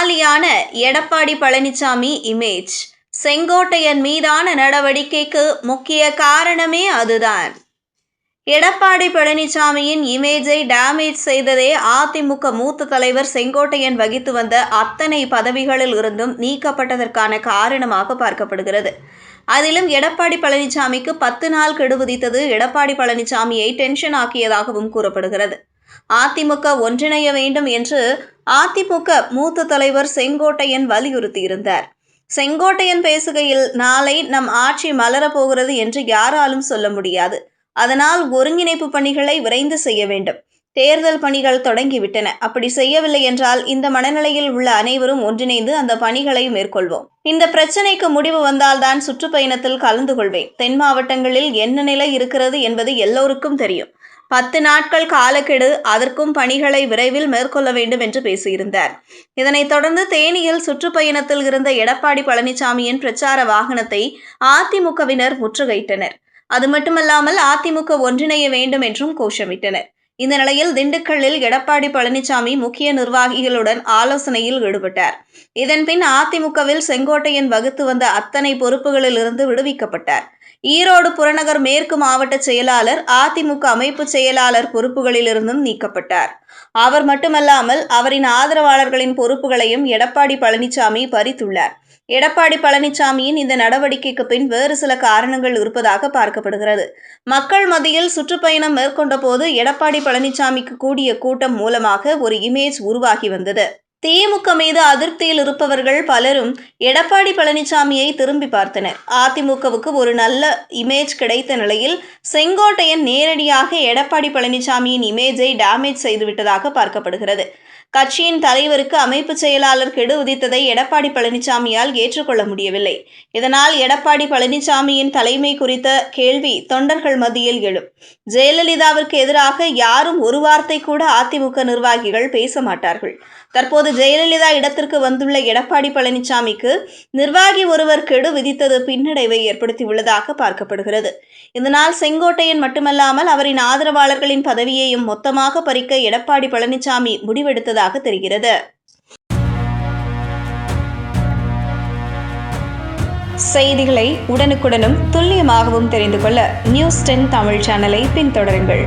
காலியான எடப்பாடி பழனிசாமி இமேஜ். செங்கோட்டையன் மீதான நடவடிக்கைக்கு முக்கிய காரணமே அதுதான். எடப்பாடி பழனிசாமியின் இமேஜை டேமேஜ் செய்ததே அதிமுக மூத்த தலைவர் செங்கோட்டையன் வகித்து வந்த அத்தனை பதவிகளில் இருந்தும் நீக்கப்பட்டதற்கான காரணமாக பார்க்கப்படுகிறது. அதிலும் எடப்பாடி பழனிசாமிக்கு 10 நாள் கெடு விதித்தது எடப்பாடி பழனிசாமியை டென்ஷன் ஆக்கியதாகவும் கூறப்படுகிறது. அதிமுக ஒன்றிணைய வேண்டும் என்று அதிமுக மூத்த தலைவர் செங்கோட்டையன் வலியுறுத்தியிருந்தார். செங்கோட்டையன் பேசுகையில், நாளை நம் ஆட்சி மலரப்போகிறது என்று யாராலும் சொல்ல முடியாது. அதனால் ஒருங்கிணைப்பு பணிகளை விரைந்து செய்ய வேண்டும். தேர்தல் பணிகள் தொடங்கிவிட்டன. அப்படி செய்யவில்லை என்றால் இந்த மனநிலையில் உள்ள அனைவரும் ஒன்றிணைந்து அந்த பணிகளை மேற்கொள்வோம். இந்த பிரச்சனைக்கு முடிவு வந்தால்தான் சுற்றுப்பயணத்தில் கலந்து கொள்வேன். தென் மாவட்டங்களில் என்ன நிலை இருக்கிறது என்பது எல்லோருக்கும் தெரியும். 10 நாட்கள் காலக்கெடு, அதற்கும் பணிகளை விரைவில் மேற்கொள்ள வேண்டும் என்று பேசியிருந்தார். இதனைத் தொடர்ந்து தேனியில் சுற்றுப்பயணத்தில் இருந்த எடப்பாடி பழனிசாமியின் பிரச்சார வாகனத்தை அதிமுகவினர் முற்றுகையிட்டனர். அது மட்டுமல்லாமல் அதிமுக ஒன்றிணைய வேண்டும் என்றும் கோஷமிட்டனர். இந்த நிலையில் திண்டுக்கல்லில் எடப்பாடி பழனிசாமி முக்கிய நிர்வாகிகளுடன் ஆலோசனையில் ஈடுபட்டார். இதன்பின் அதிமுகவில் செங்கோட்டையன் வகுத்து வந்த அத்தனை பொறுப்புகளில் இருந்து விடுவிக்கப்பட்டார். ஈரோடு புறநகர் மேற்கு மாவட்ட செயலாளர், அதிமுக அமைப்பு செயலாளர் பொறுப்புகளிலிருந்தும் நீக்கப்பட்டார். அவர் மட்டுமல்லாமல் அவரின் ஆதரவாளர்களின் பொறுப்புகளையும் எடப்பாடி பழனிசாமி பறித்துள்ளார். எடப்பாடி பழனிசாமியின் இந்த நடவடிக்கைக்கு பின் வேறு சில காரணங்கள் இருப்பதாக பார்க்கப்படுகிறது. மக்கள் மத்தியில் சுற்றுப்பயணம் மேற்கொண்ட போது எடப்பாடி பழனிசாமிக்கு கூடிய கூட்டம் மூலமாக ஒரு இமேஜ் உருவாகி வந்தது. திமுக மீது அதிருப்தியில் இருப்பவர்கள் பலரும் எடப்பாடி பழனிசாமியை திரும்பி பார்த்தனர். அதிமுகவுக்கு ஒரு நல்ல இமேஜ் கிடைத்த நிலையில் செங்கோட்டையன் நேரடியாக எடப்பாடி பழனிசாமியின் இமேஜை டேமேஜ் செய்துவிட்டதாக பார்க்கப்படுகிறது. கட்சியின் தலைவருக்கு அமைப்பு செயலாளர் கெடு விதித்ததை எடப்பாடி பழனிசாமியால் ஏற்றுக்கொள்ள முடியவில்லை. இதனால் எடப்பாடி பழனிசாமியின் தலைமை குறித்த கேள்வி தொண்டர்கள் மத்தியில் எழும். ஜெயலலிதாவிற்கு எதிராக யாரும் ஒரு வார்த்தை கூட அதிமுக நிர்வாகிகள் பேச மாட்டார்கள். தற்போது ஜெயலலிதா இடத்திற்கு வந்துள்ள எடப்பாடி பழனிசாமிக்கு நிர்வாகி ஒருவர் கெடு விதித்தது பின்னடைவை ஏற்படுத்தியுள்ளதாக பார்க்கப்படுகிறது. இதனால் செங்கோட்டையன் மட்டுமல்லாமல் அவரின் ஆதரவாளர்களின் பதவியையும் மொத்தமாக பறிக்க எடப்பாடி பழனிசாமி முடிவெடுத்ததாக தெரிகிறது. செய்திகளை உடனுக்குடனும் துல்லியமாகவும் தெரிந்து கொள்ள News 10 தமிழ் சேனலை பின்தொடருங்கள்.